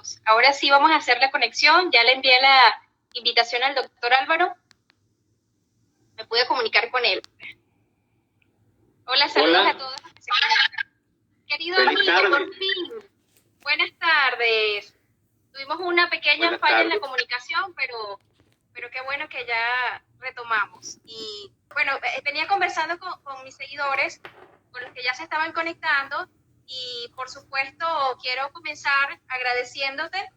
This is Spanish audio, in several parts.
Listo. Ahora sí vamos a hacer la conexión. Ya le envié la invitación al doctor Álvaro. Me pude comunicar con él. Hola, saludos a todos los que se conectan. Querido amigo, por fin. Buenas tardes. Tuvimos una pequeña falla en la comunicación, pero qué bueno que ya retomamos. Y bueno, venía conversando con mis seguidores, con los que ya se estaban conectando, y por supuesto quiero comenzar agradeciéndote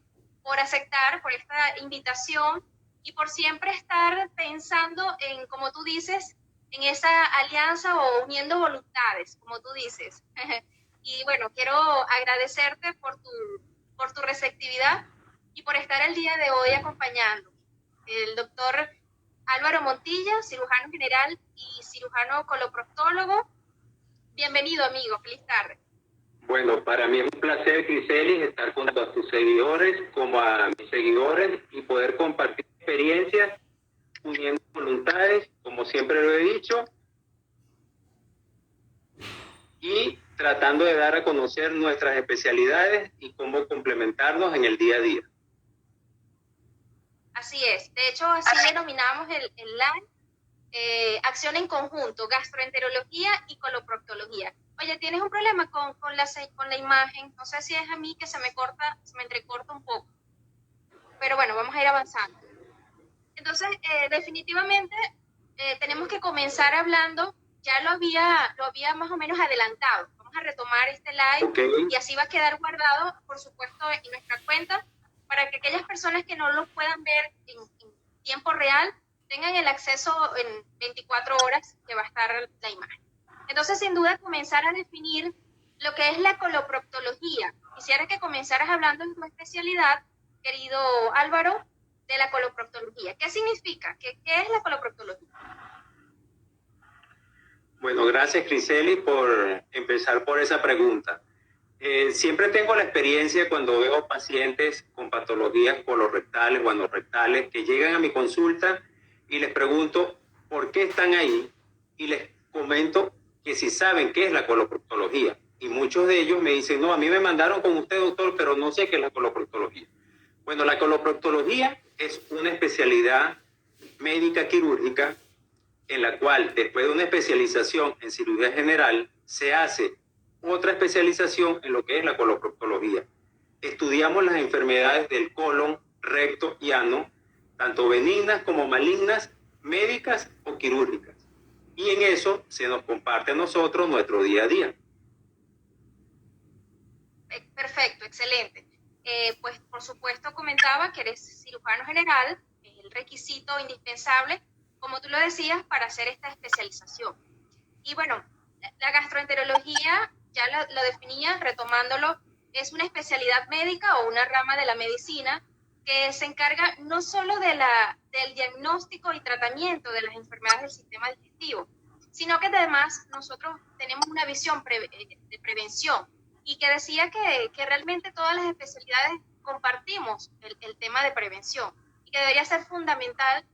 por aceptar, por esta invitación y por siempre estar pensando en, como tú dices, en esa alianza o uniendo voluntades, como tú dices. Y bueno, quiero agradecerte por tu receptividad y por estar el día de hoy acompañando. El doctor Álvaro Montilla, cirujano general y cirujano coloproctólogo. Bienvenido, amigo. Feliz tarde. Bueno, para mí es un placer, Criselis, estar junto a tus seguidores como a mis seguidores y poder compartir experiencias, uniendo voluntades, como siempre lo he dicho, y tratando de dar a conocer nuestras especialidades y cómo complementarnos en el día a día. Así es. De hecho, así denominamos el live, acción en conjunto, gastroenterología y coloproctología. Oye, ¿tienes un problema con la imagen? No sé si es a mí que se me entrecorta un poco. Pero bueno, vamos a ir avanzando. Entonces, definitivamente, tenemos que comenzar hablando, ya lo había más o menos adelantado. Vamos a retomar este live, Okay. Y así va a quedar guardado, por supuesto, en nuestra cuenta, para que aquellas personas que no lo puedan ver en tiempo real tengan el acceso en 24 horas que va a estar la imagen. Entonces, sin duda, comenzar a definir lo que es la coloproctología. Quisiera que comenzaras hablando en tu especialidad, querido Álvaro, de la coloproctología. ¿Qué significa? ¿Qué es la coloproctología? Bueno, gracias, Criselis, por empezar por esa pregunta. Siempre tengo la experiencia cuando veo pacientes con patologías colorectales o anorrectales que llegan a mi consulta y les pregunto por qué están ahí y les comento que si saben qué es la coloproctología. Y muchos de ellos me dicen, no, a mí me mandaron con usted, doctor, pero no sé qué es la coloproctología. Bueno, la coloproctología es una especialidad médica quirúrgica en la cual después de una especialización en cirugía general se hace otra especialización en lo que es la coloproctología. Estudiamos las enfermedades del colon, recto y ano, tanto benignas como malignas, médicas o quirúrgicas. Y en eso se nos comparte a nosotros nuestro día a día. Perfecto, excelente. Pues por supuesto comentaba que eres cirujano general, es el requisito indispensable, como tú lo decías, para hacer esta especialización. Y bueno, la gastroenterología, ya lo definía, retomándolo, es una especialidad médica o una rama de la medicina que se encarga no solo del diagnóstico y tratamiento de las enfermedades del sistema digestivo, sino que además nosotros tenemos una visión de prevención, y que decía que realmente todas las especialidades compartimos el tema de prevención y que debería ser fundamental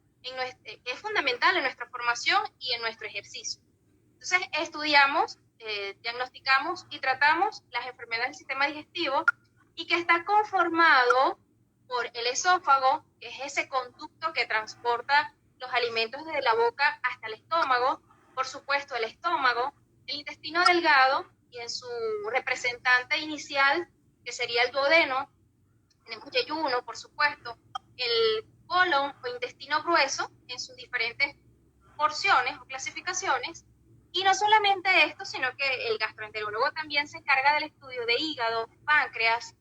es fundamental en nuestra formación y en nuestro ejercicio. Entonces, estudiamos, diagnosticamos y tratamos las enfermedades del sistema digestivo, y que está conformado por el esófago, que es ese conducto que transporta los alimentos desde la boca hasta el estómago, por supuesto el estómago, el intestino delgado y en su representante inicial, que sería el duodeno, tenemos yeyuno, por supuesto, el colon o intestino grueso en sus diferentes porciones o clasificaciones. Y no solamente esto, sino que el gastroenterólogo también se encarga del estudio de hígado, páncreas,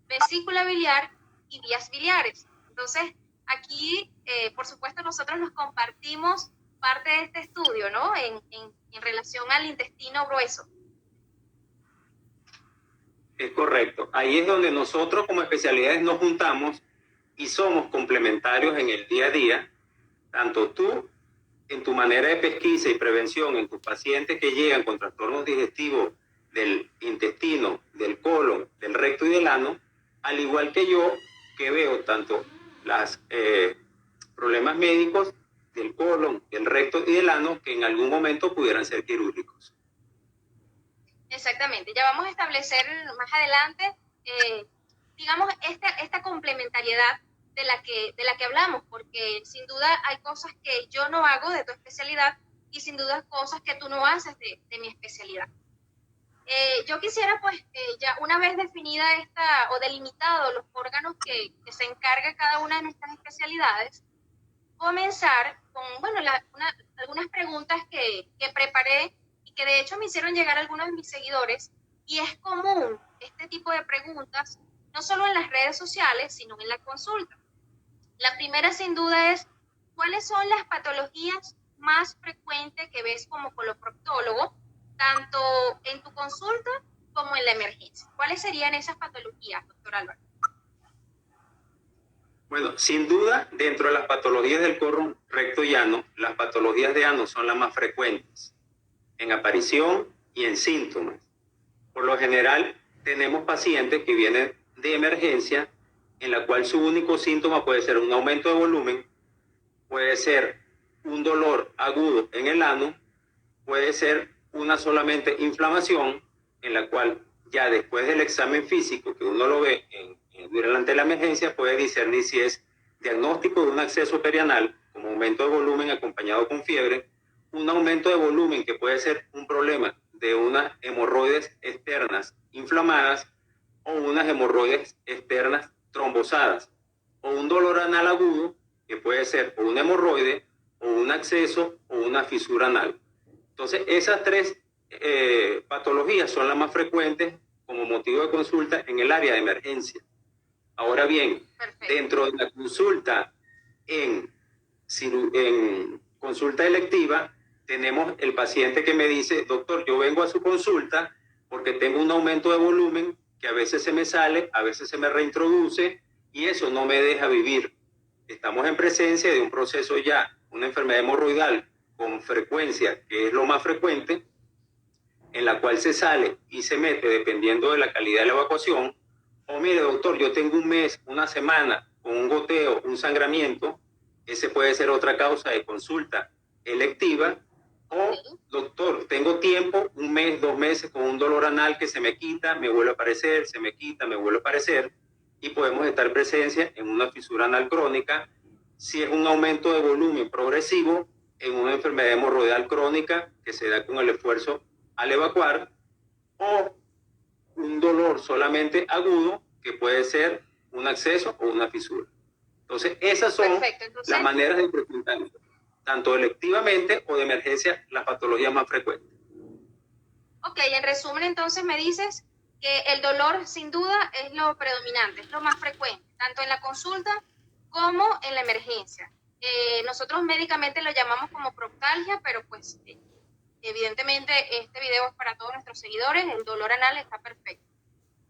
vesícula biliar y vías biliares. Entonces, aquí, por supuesto, nosotros nos compartimos parte de este estudio, ¿no? En relación al intestino grueso. Es correcto. Ahí es donde nosotros como especialidades nos juntamos y somos complementarios en el día a día, tanto tú en tu manera de pesquisa y prevención en tus pacientes que llegan con trastornos digestivos del intestino, del colon, del recto y del ano, al igual que yo, que veo tanto los problemas médicos del colon, del recto y del ano, que en algún momento pudieran ser quirúrgicos. Exactamente, ya vamos a establecer más adelante digamos, esta complementariedad de la que hablamos, porque sin duda hay cosas que yo no hago de tu especialidad y sin duda cosas que tú no haces de mi especialidad. Yo quisiera, pues, ya una vez definida o delimitado los órganos que se encarga cada una de nuestras especialidades, comenzar con, bueno, algunas preguntas que preparé y que de hecho me hicieron llegar algunos de mis seguidores, y es común este tipo de preguntas, no solo en las redes sociales, sino en la consulta. La primera, sin duda, es, ¿cuáles son las patologías más frecuentes que ves como coloproctólogo, tanto en tu consulta como en la emergencia? ¿Cuáles serían esas patologías, doctor Álvaro? Bueno, sin duda, dentro de las patologías del colon recto y ano, las patologías de ano son las más frecuentes en aparición y en síntomas. Por lo general, tenemos pacientes que vienen de emergencia, en la cual su único síntoma puede ser un aumento de volumen, puede ser un dolor agudo en el ano, puede ser una solamente inflamación, en la cual ya después del examen físico que uno lo ve durante la emergencia, puede discernir si es diagnóstico de un acceso perianal, como aumento de volumen acompañado con fiebre, un aumento de volumen que puede ser un problema de unas hemorroides externas inflamadas o unas hemorroides externas trombosadas, o un dolor anal agudo que puede ser o un hemorroide o un acceso o una fisura anal. Entonces, esas tres patologías son las más frecuentes como motivo de consulta en el área de emergencia. Ahora bien, perfecto, dentro de la consulta en consulta electiva, tenemos el paciente que me dice, doctor, yo vengo a su consulta porque tengo un aumento de volumen que a veces se me sale, a veces se me reintroduce y eso no me deja vivir. Estamos en presencia de un proceso ya, una enfermedad hemorroidal con frecuencia, que es lo más frecuente, en la cual se sale y se mete dependiendo de la calidad de la evacuación. O mire, doctor, yo tengo un mes, una semana con un goteo, un sangramiento, ese puede ser otra causa de consulta electiva. O, doctor, tengo tiempo, un mes, 2 meses con un dolor anal que se me quita, me vuelve a aparecer, se me quita, me vuelve a aparecer, y podemos estar presencia en una fisura anal crónica, si es un aumento de volumen progresivo, en una enfermedad hemorroidal crónica que se da con el esfuerzo al evacuar, o un dolor solamente agudo que puede ser un acceso o una fisura. Entonces, esas son entonces, las maneras de presentar, tanto electivamente o de emergencia, las patologías más frecuentes. Ok, en resumen, entonces me dices que el dolor sin duda es lo predominante, es lo más frecuente, tanto en la consulta como en la emergencia. Nosotros médicamente lo llamamos como proctalgia, pero pues evidentemente este video es para todos nuestros seguidores, el dolor anal está perfecto.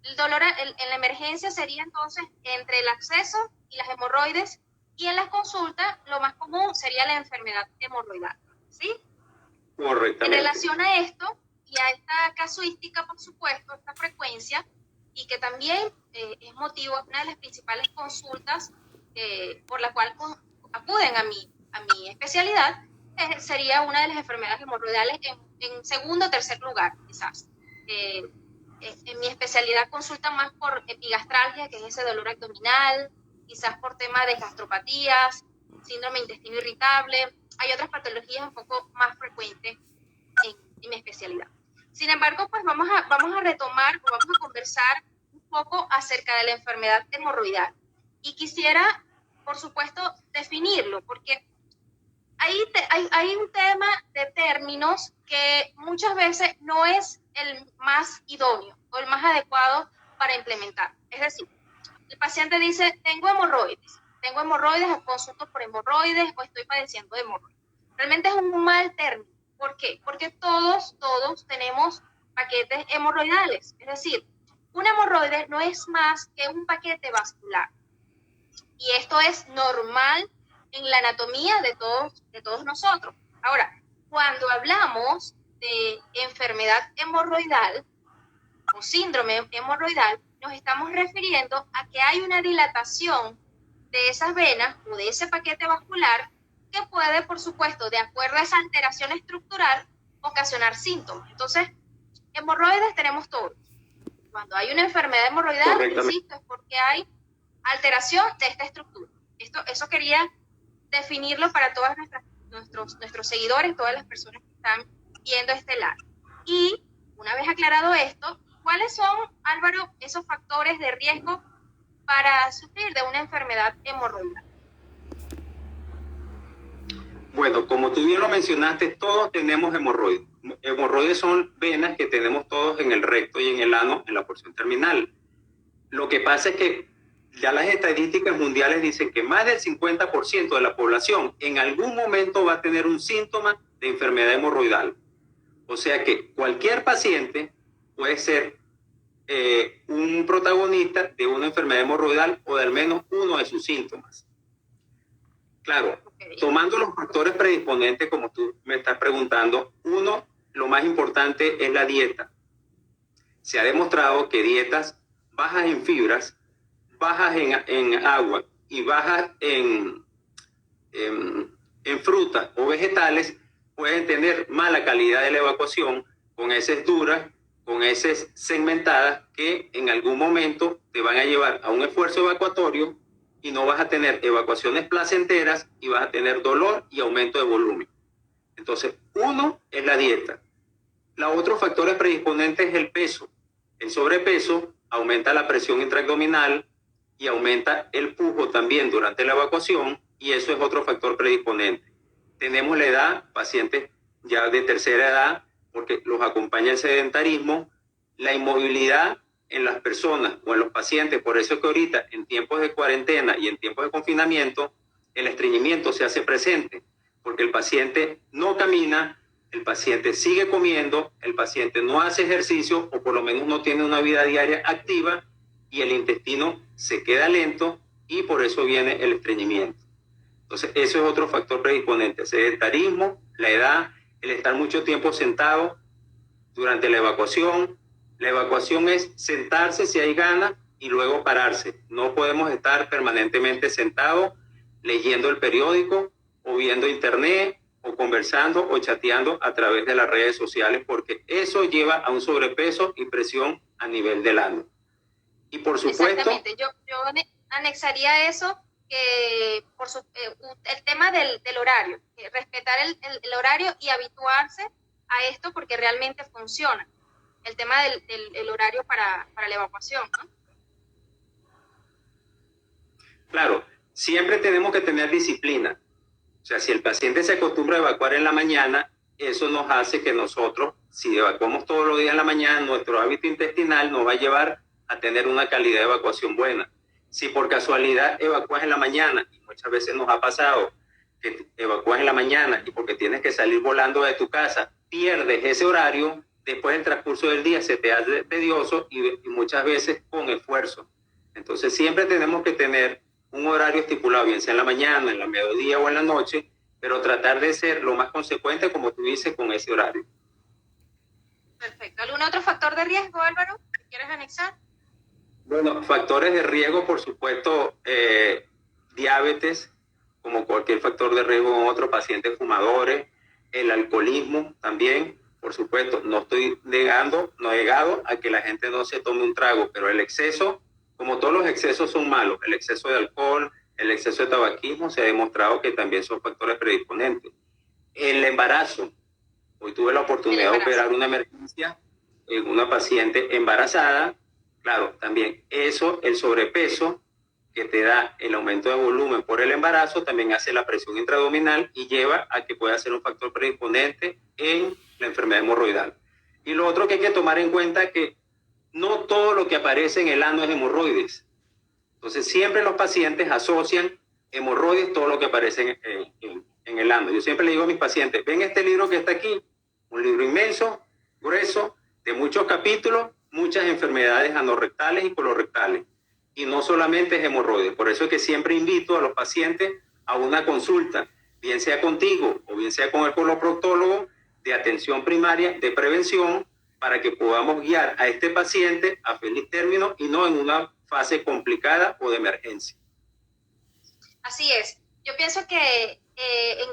El dolor en la emergencia sería entonces entre el acceso y las hemorroides, y en las consultas lo más común sería la enfermedad hemorroidal, ¿sí? Correctamente. En relación a esto y a esta casuística, por supuesto, esta frecuencia, y que también es motivo, una de las principales consultas por la cual acuden a mi especialidad, sería una de las enfermedades hemorroidales en segundo o tercer lugar, quizás. En mi especialidad consultan más por epigastralgia, que es ese dolor abdominal, quizás por tema de gastropatías, síndrome de intestino irritable. Hay otras patologías un poco más frecuentes en mi especialidad. Sin embargo, pues vamos a retomar o vamos a conversar un poco acerca de la enfermedad hemorroidal. Y quisiera, por supuesto, definirlo, porque hay un tema de términos que muchas veces no es el más idóneo o el más adecuado para implementar. Es decir, el paciente dice, tengo hemorroides, consulto por hemorroides o estoy padeciendo de hemorroides. Realmente es un mal término. ¿Por qué? Porque todos tenemos paquetes hemorroidales. Es decir, un hemorroide no es más que un paquete vascular. Y esto es normal en la anatomía de todos nosotros. Ahora, cuando hablamos de enfermedad hemorroidal o síndrome hemorroidal, nos estamos refiriendo a que hay una dilatación de esas venas o de ese paquete vascular que puede, por supuesto, de acuerdo a esa alteración estructural, ocasionar síntomas. Entonces, hemorroides tenemos todos. Cuando hay una enfermedad hemorroidal, insisto, es porque hay alteración de esta estructura. Eso quería definirlo para todos nuestros seguidores, todas las personas que están viendo este live. Y una vez aclarado esto, ¿cuáles son, Álvaro, esos factores de riesgo para sufrir de una enfermedad hemorroidal? Bueno, como tú bien lo mencionaste, todos tenemos hemorroides. Hemorroides son venas que tenemos todos en el recto y en el ano, en la porción terminal. Lo que pasa es que ya las estadísticas mundiales dicen que más del 50% de la población en algún momento va a tener un síntoma de enfermedad hemorroidal. O sea que cualquier paciente puede ser un protagonista de una enfermedad hemorroidal o de al menos uno de sus síntomas. Claro, tomando los factores predisponentes, como tú me estás preguntando, uno, lo más importante es la dieta. Se ha demostrado que dietas bajas en fibras, bajas en agua y bajas en frutas o vegetales pueden tener mala calidad de la evacuación, con heces duras, con heces segmentadas que en algún momento te van a llevar a un esfuerzo evacuatorio y no vas a tener evacuaciones placenteras y vas a tener dolor y aumento de volumen. Entonces, uno es la dieta. Los otros factores predisponentes es el peso. El sobrepeso aumenta la presión intraabdominal y aumenta el pujo también durante la evacuación, y eso es otro factor predisponente. Tenemos la edad, pacientes ya de tercera edad, porque los acompaña el sedentarismo, la inmovilidad en las personas o en los pacientes. Por eso es que ahorita, en tiempos de cuarentena y en tiempos de confinamiento, el estreñimiento se hace presente, porque el paciente no camina, el paciente sigue comiendo, el paciente no hace ejercicio o por lo menos no tiene una vida diaria activa y el intestino se queda lento y por eso viene el estreñimiento. Entonces, eso es otro factor predisponente: sedentarismo, la edad, el estar mucho tiempo sentado durante la evacuación. La evacuación es sentarse si hay ganas y luego pararse. No podemos estar permanentemente sentados leyendo el periódico o viendo internet o conversando o chateando a través de las redes sociales, porque eso lleva a un sobrepeso y presión a nivel del ano. Y por supuesto... Exactamente, yo anexaría eso, que el tema del horario, respetar el horario y habituarse a esto porque realmente funciona. El tema del horario para la evacuación, ¿no? Claro, siempre tenemos que tener disciplina. O sea, si el paciente se acostumbra a evacuar en la mañana, eso nos hace que nosotros, si evacuamos todos los días en la mañana, nuestro hábito intestinal nos va a llevar a tener una calidad de evacuación buena. Si por casualidad evacúas en la mañana, y muchas veces nos ha pasado que evacúas en la mañana y porque tienes que salir volando de tu casa, pierdes ese horario, después del transcurso del día se te hace tedioso y muchas veces con esfuerzo. Entonces siempre tenemos que tener un horario estipulado, bien sea en la mañana, en la mediodía o en la noche, pero tratar de ser lo más consecuente, como tú dices, con ese horario. Perfecto. ¿Algún otro factor de riesgo, Álvaro, que quieres anexar? Bueno, factores de riesgo, por supuesto, diabetes, como cualquier factor de riesgo en otros pacientes fumadores, el alcoholismo también, por supuesto. No estoy negado a que la gente no se tome un trago, pero el exceso, como todos los excesos son malos, el exceso de alcohol, el exceso de tabaquismo, se ha demostrado que también son factores predisponentes. El embarazo. Hoy tuve la oportunidad de operar una emergencia en una paciente embarazada. Claro, también eso, el sobrepeso que te da el aumento de volumen por el embarazo, también hace la presión intraabdominal y lleva a que pueda ser un factor predisponente en la enfermedad hemorroidal. Y lo otro que hay que tomar en cuenta es que no todo lo que aparece en el ano es hemorroides. Entonces, siempre los pacientes asocian hemorroides, todo lo que aparece en el ano. Yo siempre le digo a mis pacientes, ven este libro que está aquí, un libro inmenso, grueso, de muchos capítulos, muchas enfermedades anorrectales y colorectales. Y no solamente es hemorroides. Por eso es que siempre invito a los pacientes a una consulta, bien sea contigo o bien sea con el coloproctólogo, de atención primaria, de prevención, para que podamos guiar a este paciente a feliz término y no en una fase complicada o de emergencia. Así es. Yo pienso que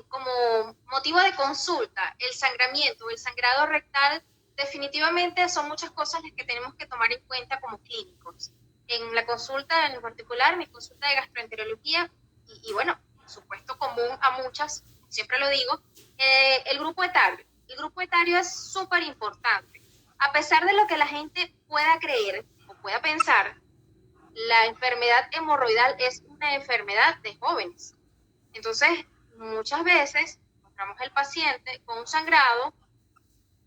como motivo de consulta, el sangramiento, el sangrado rectal definitivamente son muchas cosas las que tenemos que tomar en cuenta como clínicos. En la consulta, en particular, mi consulta de gastroenterología, y bueno, por supuesto común a muchas, siempre lo digo, el grupo etario. El grupo etario es súper importante. A pesar de lo que la gente pueda creer o pueda pensar, la enfermedad hemorroidal es una enfermedad de jóvenes. Entonces, muchas veces encontramos al paciente con un sangrado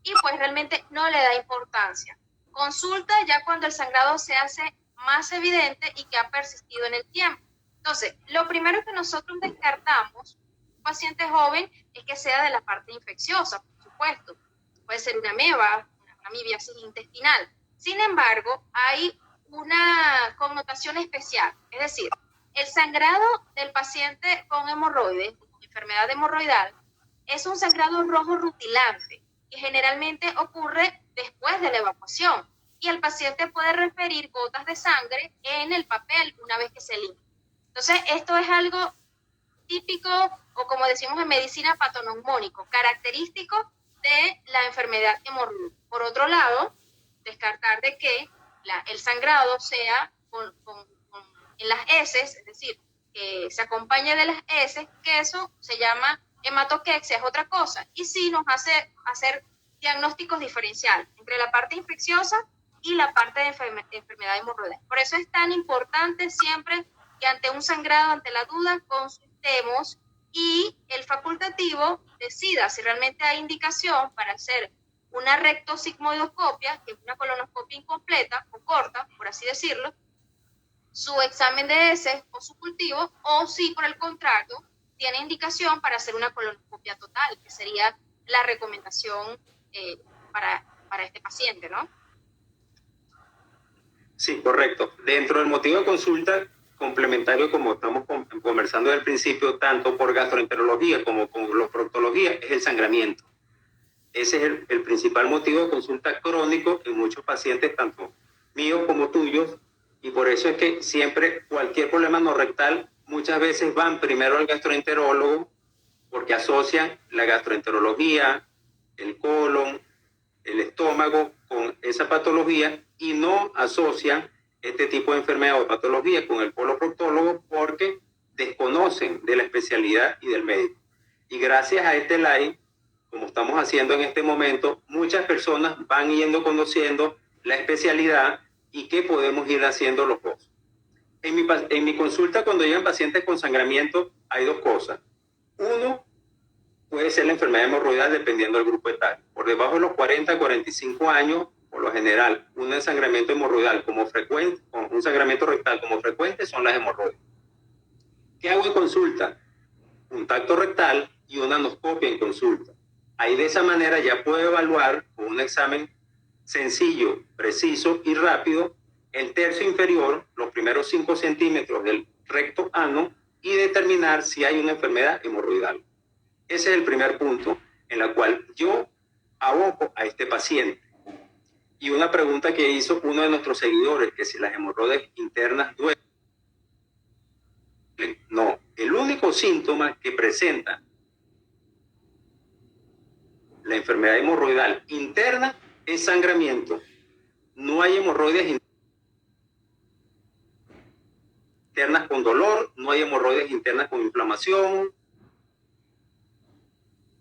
y pues realmente no le da importancia. Consulta ya cuando el sangrado se hace más evidente y que ha persistido en el tiempo. Entonces, lo primero que nosotros descartamos un paciente joven es que sea de la parte infecciosa, por supuesto. Puede ser una ameba, una amibiasis intestinal. Sin embargo, hay una connotación especial, es decir, el sangrado del paciente con hemorroides, con enfermedad hemorroidal, es un sangrado rojo rutilante que generalmente ocurre después de la evacuación y el paciente puede referir gotas de sangre en el papel una vez que se limpia. Entonces, esto es algo típico o como decimos en medicina patoneumónico, característico de la enfermedad hemorroidal. Por otro lado, descartar de que el sangrado sea en las heces, es decir, que se acompañe de las heces, que eso se llama hematoquexia, es otra cosa, y sí nos hace hacer diagnósticos diferenciales entre la parte infecciosa y la parte de enfermedad hemorroidal. Por eso es tan importante siempre que ante un sangrado, ante la duda, consultemos y el facultativo decida si realmente hay indicación para hacer una rectosigmoidoscopia, que es una colonoscopia incompleta o corta, por así decirlo, su examen de heces o su cultivo, o si por el contrario tiene indicación para hacer una colonoscopia total, que sería la recomendación para este paciente, ¿no? Sí, correcto. Dentro del motivo de consulta complementario, como estamos conversando desde el principio, tanto por gastroenterología como por proctología, es el sangramiento. Ese es el principal motivo de consulta crónico en muchos pacientes, tanto míos como tuyos, y por eso es que siempre cualquier problema no rectal, muchas veces van primero al gastroenterólogo porque asocian la gastroenterología, el colon, el estómago con esa patología y no asocian este tipo de enfermedad o patología con el coloproctólogo porque desconocen de la especialidad y del médico. Y gracias a este live, como estamos haciendo en este momento, muchas personas van yendo conociendo la especialidad y qué podemos ir haciendo los dos. En mi consulta, cuando llegan pacientes con sangramiento, hay dos cosas. Uno, puede ser la enfermedad hemorroidal dependiendo del grupo etario. Por debajo de los 40 a 45 años, por lo general, un ensangramiento hemorroidal como frecuente, un sangramiento rectal como frecuente son las hemorroides. ¿Qué hago en consulta? Un tacto rectal y una anoscopia en consulta. Ahí de esa manera ya puedo evaluar con un examen sencillo, preciso y rápido el tercio inferior, los primeros 5 centímetros del recto ano y determinar si hay una enfermedad hemorroidal. Ese es el primer punto en el cual yo aboco a este paciente. Y una pregunta que hizo uno de nuestros seguidores, que si las hemorroides internas duelen. No, el único síntoma que presenta la enfermedad hemorroidal interna es sangramiento. No hay hemorroides internas con dolor, no hay hemorroides internas con inflamación,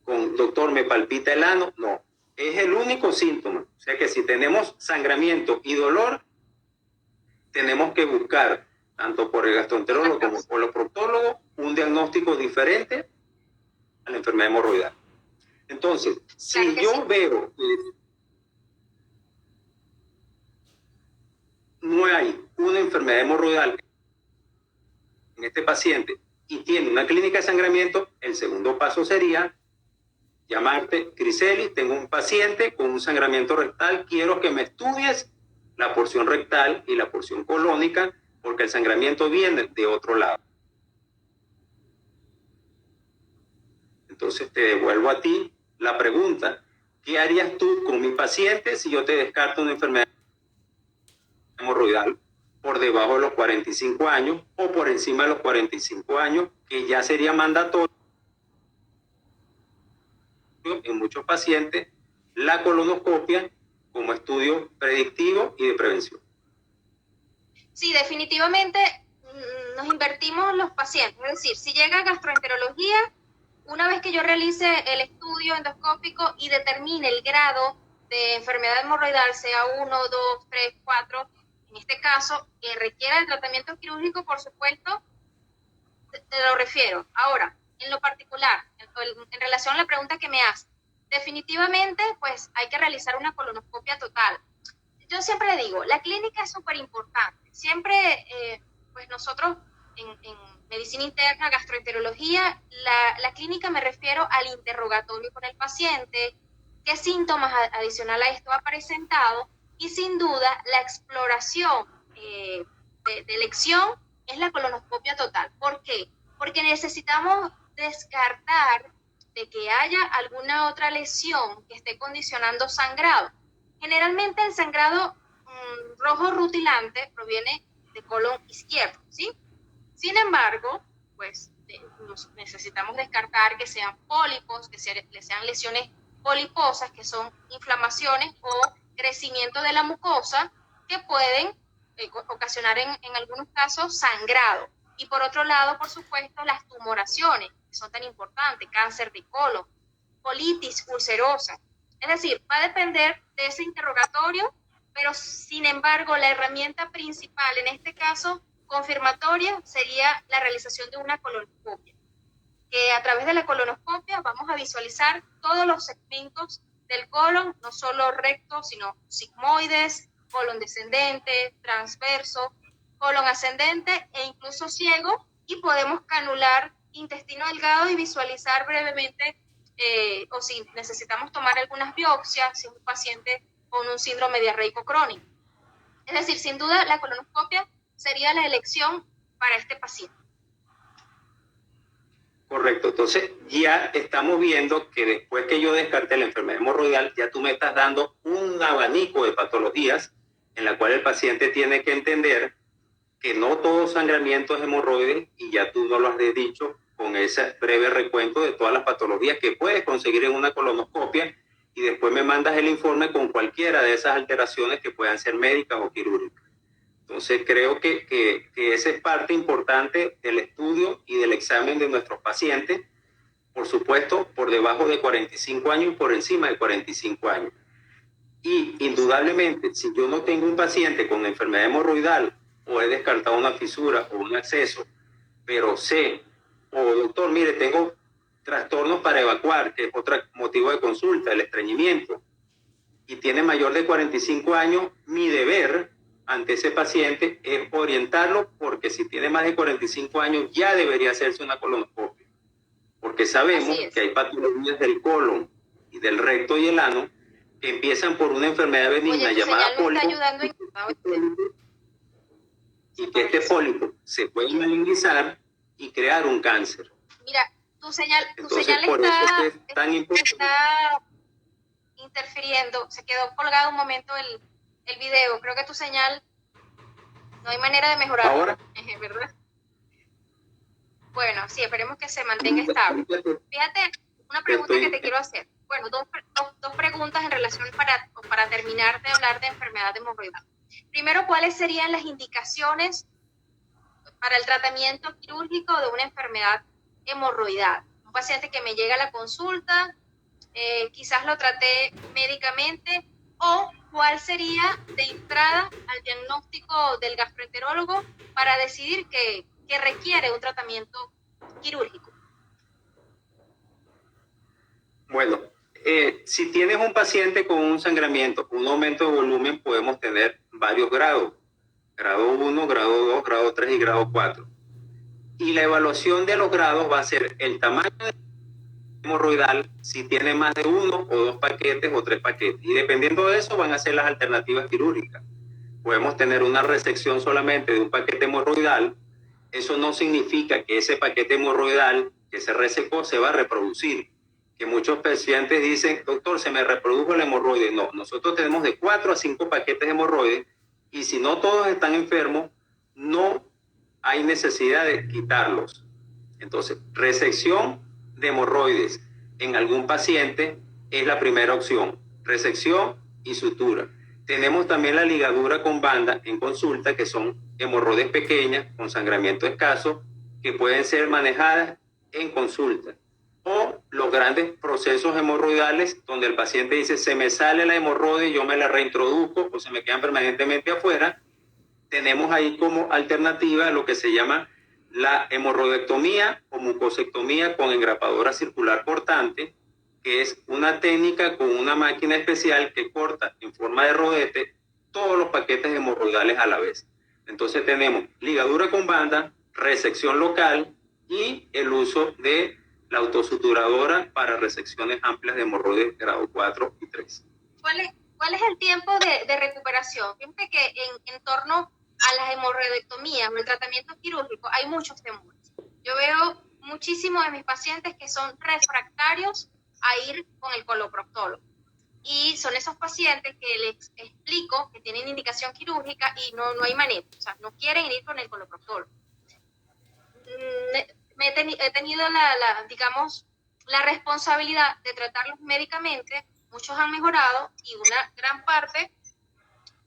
con doctor me palpita el ano, no. Es el único síntoma. O sea que si tenemos sangramiento y dolor, tenemos que buscar, tanto por el gastroenterólogo como por el proctólogo, un diagnóstico diferente a la enfermedad hemorroidal. Entonces, si yo veo que no hay una enfermedad hemorroidal en este paciente y tiene una clínica de sangramiento, el segundo paso sería llamarte, Criseli, tengo un paciente con un sangramiento rectal, quiero que me estudies la porción rectal y la porción colónica, porque el sangramiento viene de otro lado. Entonces te devuelvo a ti la pregunta, ¿qué harías tú con mi paciente si yo te descarto una enfermedad hemorroidal por debajo de los 45 años o por encima de los 45 años, que ya sería mandatorio en muchos pacientes la colonoscopia como estudio predictivo y de prevención. Sí, definitivamente nos invertimos los pacientes. Es decir, si llega a gastroenterología, una vez que yo realice el estudio endoscópico y determine el grado de enfermedad hemorroidal, sea 1, 2, 3, 4, en este caso, que requiera el tratamiento quirúrgico, por supuesto, te lo refiero. Ahora, en lo particular, en relación a la pregunta que me hace, definitivamente, pues hay que realizar una colonoscopia total. Yo siempre digo, la clínica es súper importante. Siempre, pues nosotros en medicina interna, gastroenterología, la clínica me refiero al interrogatorio con el paciente, qué síntomas adicional a esto ha presentado y sin duda la exploración de elección es la colonoscopia total. ¿Por qué? Porque necesitamos descartar de que haya alguna otra lesión que esté condicionando sangrado. Generalmente el sangrado rojo rutilante proviene de colon izquierdo, ¿sí? Sin embargo, pues necesitamos descartar que sean pólipos, que sean lesiones poliposas, que son inflamaciones o crecimiento de la mucosa que pueden ocasionar en algunos casos sangrado. Y por otro lado, por supuesto, las tumoraciones, que son tan importantes, cáncer de colon, colitis ulcerosa. Es decir, va a depender de ese interrogatorio, pero sin embargo, la herramienta principal en este caso confirmatoria sería la realización de una colonoscopia, que a través de la colonoscopia vamos a visualizar todos los segmentos del colon, no solo recto, sino sigmoides, colon descendente, transverso, colon ascendente e incluso ciego, y podemos canular intestino delgado y visualizar brevemente o si necesitamos tomar algunas biopsias, si es un paciente con un síndrome diarreico crónico. Es decir, sin duda la colonoscopia sería la elección para este paciente. Correcto, entonces ya estamos viendo que después que yo descarté la enfermedad hemorroidal, ya tú me estás dando un abanico de patologías en la cual el paciente tiene que entender que no todo sangramiento es hemorroide, y ya tú nos lo has dicho con ese breve recuento de todas las patologías que puedes conseguir en una colonoscopia, y después me mandas el informe con cualquiera de esas alteraciones que puedan ser médicas o quirúrgicas. Entonces creo que esa es parte importante del estudio y del examen de nuestros pacientes, por supuesto, por debajo de 45 años y por encima de 45 años. Y indudablemente, si yo no tengo un paciente con enfermedad hemorroidal o he descartado una fisura o un acceso, pero sé, doctor, mire, tengo trastornos para evacuar, que es otro motivo de consulta, el estreñimiento, y tiene mayor de 45 años, mi deber ante ese paciente es orientarlo, porque si tiene más de 45 años ya debería hacerse una colonoscopia, porque sabemos que hay patologías del colon y del recto y el ano que empiezan por una enfermedad benigna llamada pólipo, y que este pólipo se puede malignizar y crear un cáncer. Mira, tu señal por eso es tan importante. Está interfiriendo, se quedó colgado un momento el video, creo que tu señal no hay manera de mejorar. ¿Ahora? ¿Verdad? Bueno, sí, esperemos que se mantenga estable. Fíjate, una pregunta que te quiero hacer. Bueno, dos preguntas en relación para terminar de hablar de enfermedad hemorroidal. Primero, ¿cuáles serían las indicaciones para el tratamiento quirúrgico de una enfermedad hemorroidal? Un paciente que me llega a la consulta, quizás lo traté médicamente, o cuál sería de entrada al diagnóstico del gastroenterólogo para decidir que requiere un tratamiento quirúrgico. Bueno, si tienes un paciente con un sangramiento, un aumento de volumen, podemos tener varios grados. Grado 1, grado 2, grado 3 y grado 4. Y la evaluación de los grados va a ser el tamaño hemorroidal, si tiene más de 1 o 2 paquetes o 3 paquetes. Y dependiendo de eso van a ser las alternativas quirúrgicas. Podemos tener una resección solamente de un paquete hemorroidal. Eso no significa que ese paquete hemorroidal que se resecó se va a reproducir. Que muchos pacientes dicen, doctor, se me reprodujo el hemorroide. No, nosotros tenemos de 4 a 5 paquetes hemorroides, y si no todos están enfermos, no hay necesidad de quitarlos. Entonces, resección de hemorroides en algún paciente es la primera opción. Resección y sutura. Tenemos también la ligadura con banda en consulta, que son hemorroides pequeñas con sangramiento escaso, que pueden ser manejadas en consulta. O los grandes procesos hemorroidales, donde el paciente dice, se me sale la hemorroide, yo me la reintroduzco o se me quedan permanentemente afuera. Tenemos ahí como alternativa lo que se llama la hemorroidectomía o mucosectomía con engrapadora circular cortante, que es una técnica con una máquina especial que corta en forma de rodete todos los paquetes hemorroidales a la vez. Entonces tenemos ligadura con banda, resección local y el uso de la autosuturadora para resecciones amplias de hemorroides grado 4 y 3. ¿Cuál es el tiempo de recuperación? Fíjate que en torno a las hemorroidectomías o el tratamiento quirúrgico hay muchos temores. Yo veo muchísimos de mis pacientes que son refractarios a ir con el coloproctólogo. Y son esos pacientes que les explico que tienen indicación quirúrgica y no hay manera, o sea, no quieren ir con el coloproctólogo. He tenido digamos, la responsabilidad de tratarlos médicamente, muchos han mejorado y una gran parte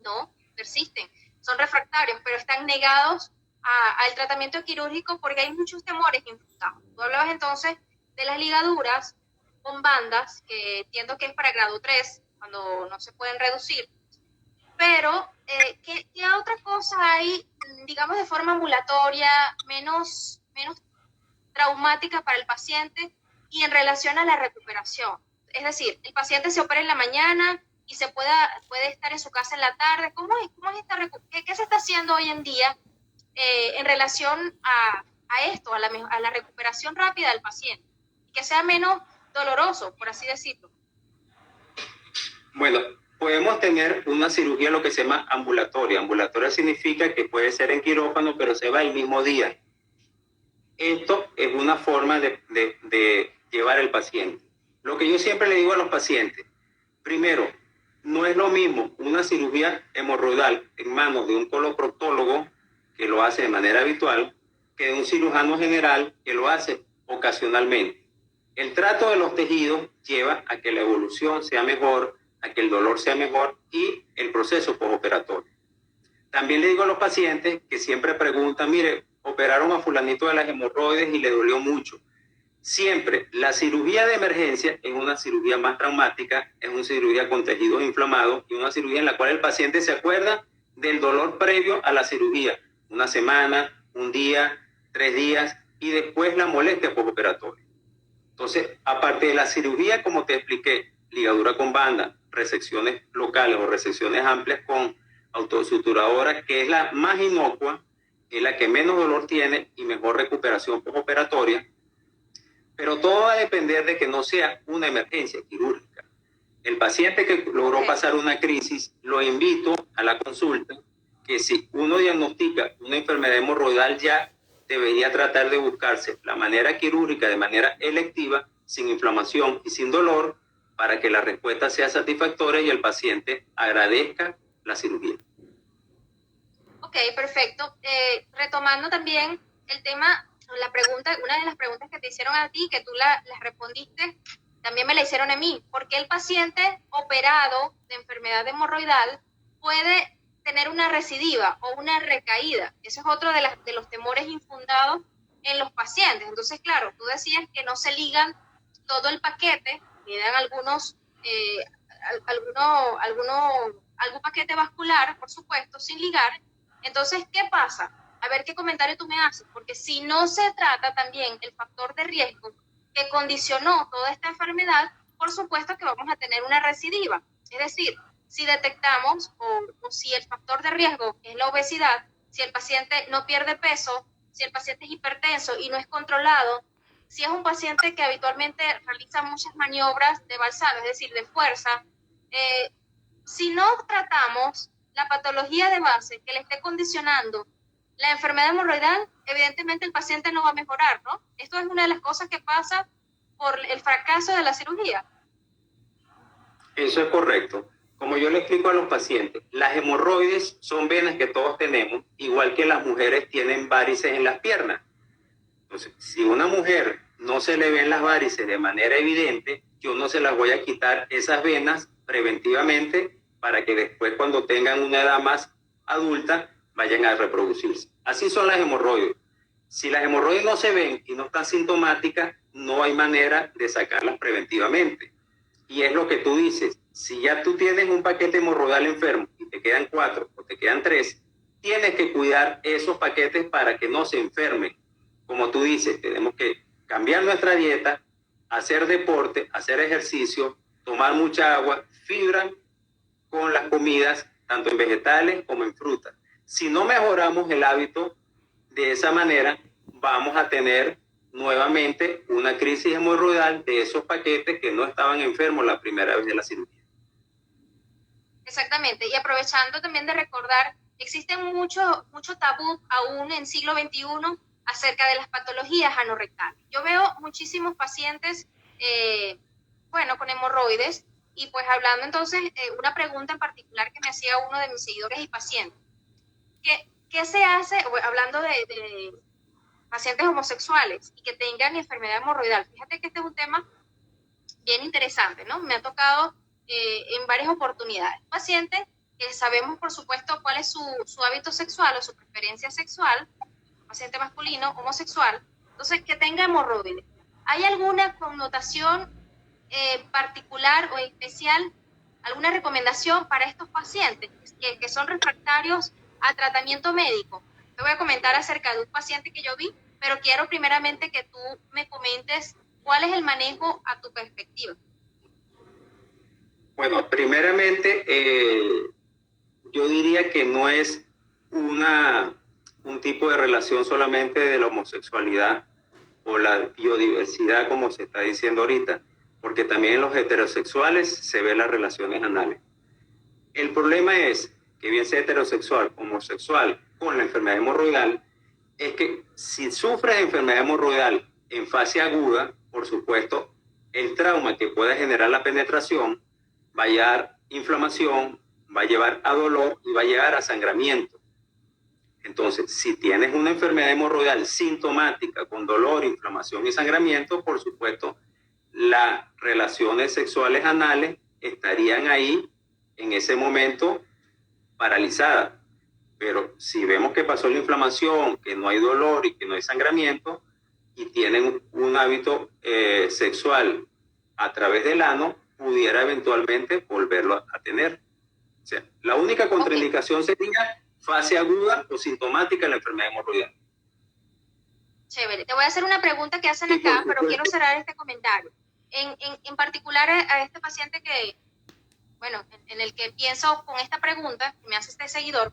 no persisten, son refractarios, pero están negados al tratamiento quirúrgico porque hay muchos temores infundados. Tú hablabas entonces de las ligaduras con bandas, que entiendo que es para grado 3, cuando no se pueden reducir, pero ¿qué otra cosa hay, digamos, de forma ambulatoria, menos traumática para el paciente y en relación a la recuperación? Es decir, el paciente se opera en la mañana y puede estar en su casa en la tarde. ¿Cómo es qué se está haciendo hoy en día en relación a esto, a la recuperación rápida del paciente? Y que sea menos doloroso, por así decirlo. Bueno, podemos tener una cirugía lo que se llama ambulatoria. Ambulatoria significa que puede ser en quirófano, pero se va el mismo día. Esto es una forma de llevar el paciente. Lo que yo siempre le digo a los pacientes, primero, no es lo mismo una cirugía hemorroidal en manos de un coloproctólogo, que lo hace de manera habitual, que de un cirujano general, que lo hace ocasionalmente. El trato de los tejidos lleva a que la evolución sea mejor, a que el dolor sea mejor y el proceso postoperatorio. También le digo a los pacientes que siempre preguntan, mire, operaron a fulanito de las hemorroides y le dolió mucho. Siempre la cirugía de emergencia es una cirugía más traumática, es una cirugía con tejidos inflamados y una cirugía en la cual el paciente se acuerda del dolor previo a la cirugía, una semana, un día, 3 días y después la molestia postoperatoria. Entonces, aparte de la cirugía, como te expliqué, ligadura con banda, resecciones locales o resecciones amplias con autosuturadora, que es la más inocua, es la que menos dolor tiene y mejor recuperación postoperatoria, pero todo va a depender de que no sea una emergencia quirúrgica. El paciente que logró pasar una crisis, lo invito a la consulta, que si uno diagnostica una enfermedad hemorroidal ya debería tratar de buscarse la manera quirúrgica de manera electiva, sin inflamación y sin dolor, para que la respuesta sea satisfactoria y el paciente agradezca la cirugía. Ok, perfecto. Retomando también el tema, una de las preguntas que te hicieron a ti, que tú las respondiste, también me la hicieron a mí. ¿Por qué el paciente operado de enfermedad hemorroidal puede tener una recidiva o una recaída? Ese es otro de los temores infundados en los pacientes. Entonces, claro, tú decías que no se ligan todo el paquete, quedan algún paquete vascular, por supuesto, sin ligar. Entonces, ¿qué pasa? A ver qué comentario tú me haces, porque si no se trata también el factor de riesgo que condicionó toda esta enfermedad, por supuesto que vamos a tener una recidiva. Es decir, si detectamos o si el factor de riesgo es la obesidad, si el paciente no pierde peso, si el paciente es hipertenso y no es controlado, si es un paciente que habitualmente realiza muchas maniobras de balsado, es decir, de fuerza, si no tratamos la patología de base que le esté condicionando la enfermedad hemorroidal, evidentemente el paciente no va a mejorar, ¿no? Esto es una de las cosas que pasa por el fracaso de la cirugía. Eso es correcto. Como yo le explico a los pacientes, las hemorroides son venas que todos tenemos, igual que las mujeres tienen varices en las piernas. Entonces, si una mujer no se le ven las varices de manera evidente, yo no se las voy a quitar esas venas preventivamente para que después cuando tengan una edad más adulta vayan a reproducirse. Así son las hemorroides. Si las hemorroides no se ven y no están sintomáticas, no hay manera de sacarlas preventivamente. Y es lo que tú dices, si ya tú tienes un paquete hemorroidal enfermo y te quedan 4 o te quedan 3, tienes que cuidar esos paquetes para que no se enfermen. Como tú dices, tenemos que cambiar nuestra dieta, hacer deporte, hacer ejercicio, tomar mucha agua, fibra con las comidas, tanto en vegetales como en frutas. Si no mejoramos el hábito de esa manera, vamos a tener nuevamente una crisis hemorroidal de esos paquetes que no estaban enfermos la primera vez de la cirugía. Exactamente, y aprovechando también de recordar, existe mucho tabú aún en siglo XXI acerca de las patologías anorrectales. Yo veo muchísimos pacientes, con hemorroides, y pues hablando entonces, una pregunta en particular que me hacía uno de mis seguidores y pacientes. ¿Qué se hace, hablando de pacientes homosexuales y que tengan enfermedad hemorroidal? Fíjate que este es un tema bien interesante, ¿no? Me ha tocado en varias oportunidades. Pacientes que sabemos, por supuesto, cuál es su hábito sexual o su preferencia sexual, paciente masculino, homosexual, entonces que tenga hemorroides. ¿Hay alguna connotación particular o especial, alguna recomendación para estos pacientes que son refractarios a tratamiento médico? Te voy a comentar acerca de un paciente que yo vi, pero quiero primeramente que tú me comentes cuál es el manejo a tu perspectiva. Bueno, primeramente, yo diría que no es un tipo de relación solamente de la homosexualidad o la biodiversidad, como se está diciendo ahorita, porque también en los heterosexuales se ven las relaciones anales. El problema es que bien sea heterosexual o homosexual con la enfermedad hemorroidal, es que si sufres de enfermedad hemorroidal en fase aguda, por supuesto, el trauma que pueda generar la penetración va a llevar inflamación, va a llevar a dolor y va a llevar a sangramiento. Entonces, si tienes una enfermedad hemorroidal sintomática con dolor, inflamación y sangramiento, por supuesto, las relaciones sexuales anales estarían ahí en ese momento paralizadas. Pero si vemos que pasó la inflamación, que no hay dolor y que no hay sangramiento, y tienen un hábito sexual a través del ano, pudiera eventualmente volverlo a tener. O sea, la única contraindicación sería fase aguda o sintomática de la enfermedad hemorroidal. Chévere. Te voy a hacer una pregunta que hacen acá, pero quiero cerrar este comentario. En particular a este paciente que, en el que pienso con esta pregunta que me hace este seguidor,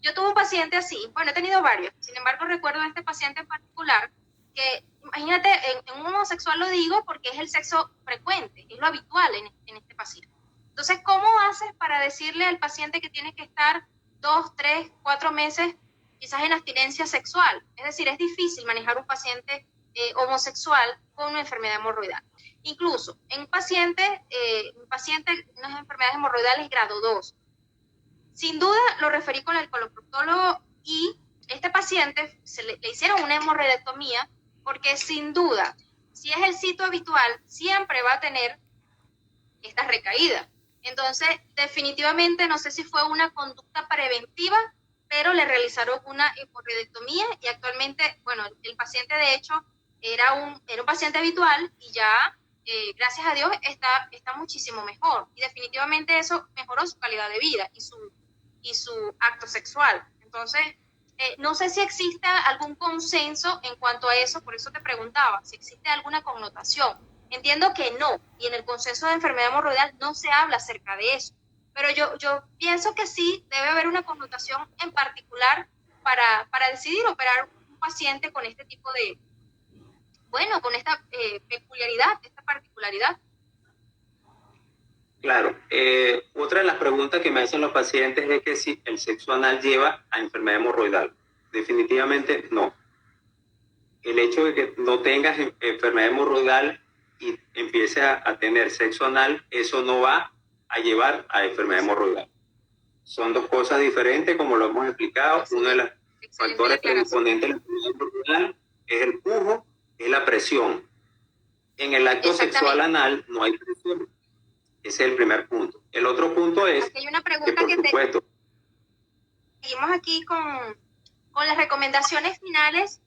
yo tuve un paciente así, he tenido varios, sin embargo recuerdo a este paciente en particular que, imagínate, en un homosexual lo digo porque es el sexo frecuente, es lo habitual en este paciente. Entonces, ¿cómo haces para decirle al paciente que tiene que estar 2, 3, 4 meses quizás en abstinencia sexual? Es decir, es difícil manejar un paciente homosexual con una enfermedad hemorroidal. Incluso en un paciente, unas enfermedades hemorroidales grado 2. Sin duda lo referí con el coloproctólogo y este paciente le hicieron una hemorroidectomía porque sin duda, si es el sitio habitual, siempre va a tener estas recaídas. Entonces, definitivamente, no sé si fue una conducta preventiva, pero le realizaron una hemorroidectomía y actualmente, el paciente de hecho era un paciente habitual y ya, gracias a Dios, está muchísimo mejor. Y definitivamente eso mejoró su calidad de vida y su acto sexual. Entonces, no sé si existe algún consenso en cuanto a eso, por eso te preguntaba, si existe alguna connotación. Entiendo que no, y en el consenso de enfermedad hemorroidal no se habla acerca de eso, pero yo pienso que sí debe haber una connotación en particular para decidir operar un paciente con este tipo de, con esta peculiaridad, esta particularidad. Claro, otra de las preguntas que me hacen los pacientes es que si el sexo anal lleva a enfermedad hemorroidal. Definitivamente no. El hecho de que no tengas enfermedad hemorroidal y empieces a tener sexo anal, eso no va a llevar a enfermedad hemorroidal. Son dos cosas diferentes, como lo hemos explicado. Uno de los factores predisponentes de la enfermedad hemorroidal es el pujo, es la presión. En el acto sexual anal no hay presión. Ese es el primer punto. El otro punto es aquí hay una que, pregunta por que supuesto, seguimos aquí con las recomendaciones finales.